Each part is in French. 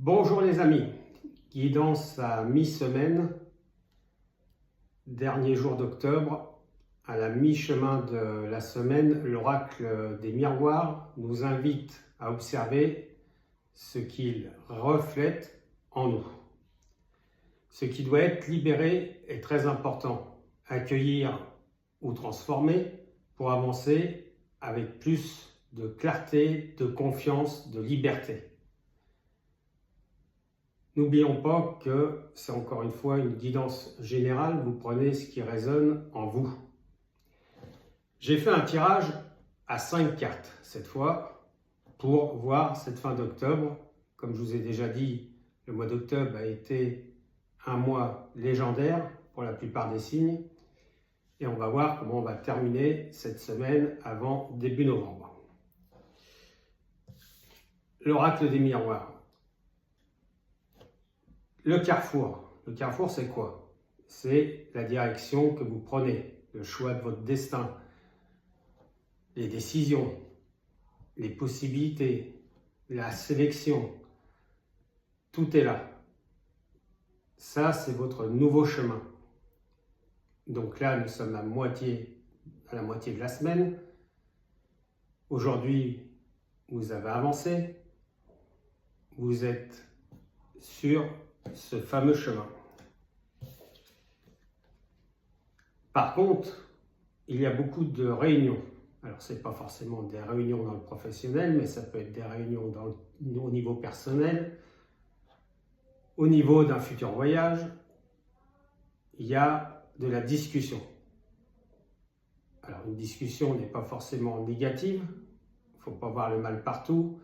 Bonjour les amis, guidance à mi-semaine, dernier jour d'octobre, à la mi-chemin de la semaine, l'oracle des miroirs nous invite à observer ce qu'il reflète en nous. Ce qui doit être libéré est très important, accueillir ou transformer pour avancer avec plus de clarté, de confiance, de liberté. N'oublions pas que c'est encore une fois une guidance générale, vous prenez ce qui résonne en vous. J'ai fait un tirage à 5 cartes cette fois pour voir cette fin d'octobre. Comme je vous ai déjà dit, le mois d'octobre a été un mois légendaire pour la plupart des signes. Et on va voir comment on va terminer cette semaine avant début novembre. L'oracle des miroirs. Le carrefour. Le carrefour, c'est quoi? C'est la direction que vous prenez, le choix de votre destin, les décisions, les possibilités, la sélection. Tout est là. Ça, c'est votre nouveau chemin. Donc là, nous sommes à la moitié de la semaine. Aujourd'hui, vous avez avancé. Vous êtes sur ce fameux chemin. Par contre, il y a beaucoup de réunions. Alors, ce n'est pas forcément des réunions dans le professionnel, mais ça peut être des réunions au niveau personnel, au niveau d'un futur voyage. Il y a de la discussion. Alors, une discussion n'est pas forcément négative. Il ne faut pas voir le mal partout.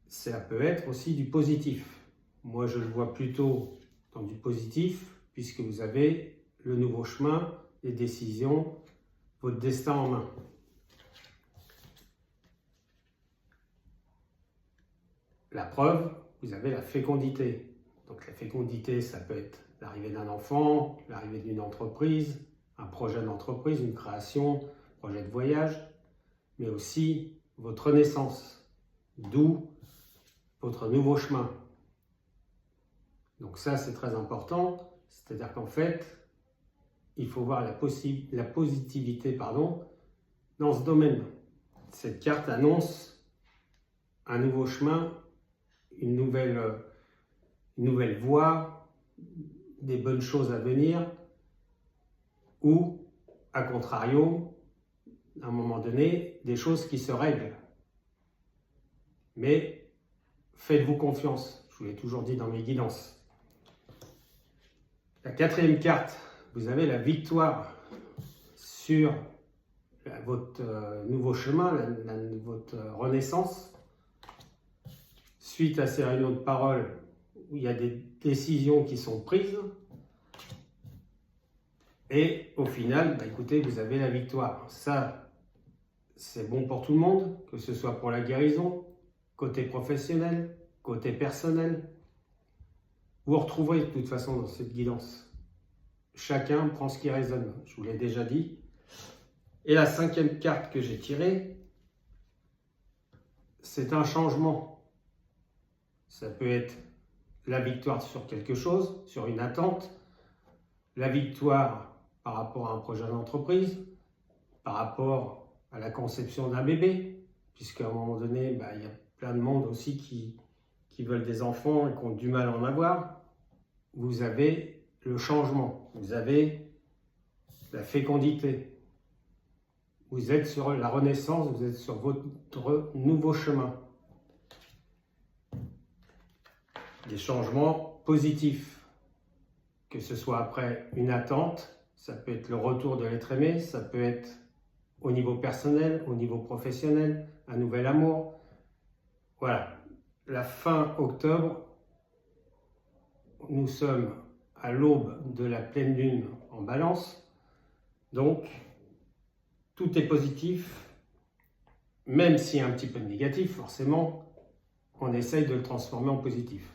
Ça peut être aussi du positif. Moi, je le vois plutôt dans du positif, puisque vous avez le nouveau chemin, les décisions, votre destin en main. La preuve, vous avez la fécondité. Donc la fécondité, ça peut être l'arrivée d'un enfant, l'arrivée d'une entreprise, un projet d'entreprise, une création, un projet de voyage, mais aussi votre naissance, d'où votre nouveau chemin. Donc ça, c'est très important, c'est-à-dire qu'en fait, il faut voir la positivité dans ce domaine. Cette carte annonce un nouveau chemin, une nouvelle voie, des bonnes choses à venir, ou, à contrario, à un moment donné, des choses qui se règlent. Mais faites-vous confiance, je vous l'ai toujours dit dans mes guidances. La quatrième carte, vous avez la victoire sur votre nouveau chemin, votre renaissance. Suite à ces réunions de parole où il y a des décisions qui sont prises. Et au final, écoutez, vous avez la victoire. Ça, c'est bon pour tout le monde, que ce soit pour la guérison, côté professionnel, côté personnel. Vous retrouverez de toute façon dans cette guidance. Chacun prend ce qui résonne, je vous l'ai déjà dit. Et la cinquième carte que j'ai tirée, c'est un changement. Ça peut être la victoire sur quelque chose, sur une attente, la victoire par rapport à un projet d'entreprise, par rapport à la conception d'un bébé, puisqu'à un moment donné, il y a plein de monde aussi qui veulent des enfants et qui ont du mal à en avoir. Vous avez le changement, vous avez la fécondité, vous êtes sur la renaissance, vous êtes sur votre nouveau chemin. Des changements positifs, que ce soit après une attente, ça peut être le retour de l'être aimé, ça peut être au niveau personnel, au niveau professionnel, un nouvel amour. Voilà, la fin octobre, nous sommes à l'aube de la pleine lune en balance, donc tout est positif, même s'il y a un petit peu de négatif, forcément, on essaye de le transformer en positif.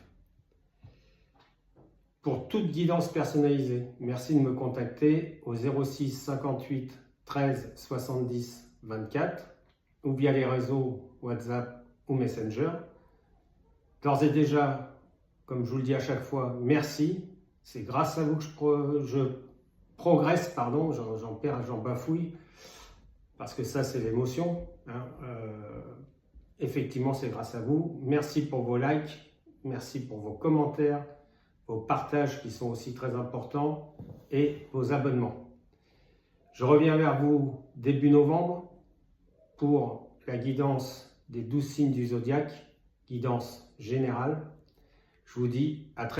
Pour toute guidance personnalisée, merci de me contacter au 06 58 13 70 24 ou via les réseaux WhatsApp ou Messenger. D'ores et déjà, comme je vous le dis à chaque fois, merci. C'est grâce à vous que je progresse, pardon, j'en bafouille, parce que ça, c'est l'émotion. Hein. Effectivement, c'est grâce à vous. Merci pour vos likes, merci pour vos commentaires, vos partages qui sont aussi très importants et vos abonnements. Je reviens vers vous début novembre pour la guidance des 12 signes du zodiaque, guidance générale. Je vous dis à très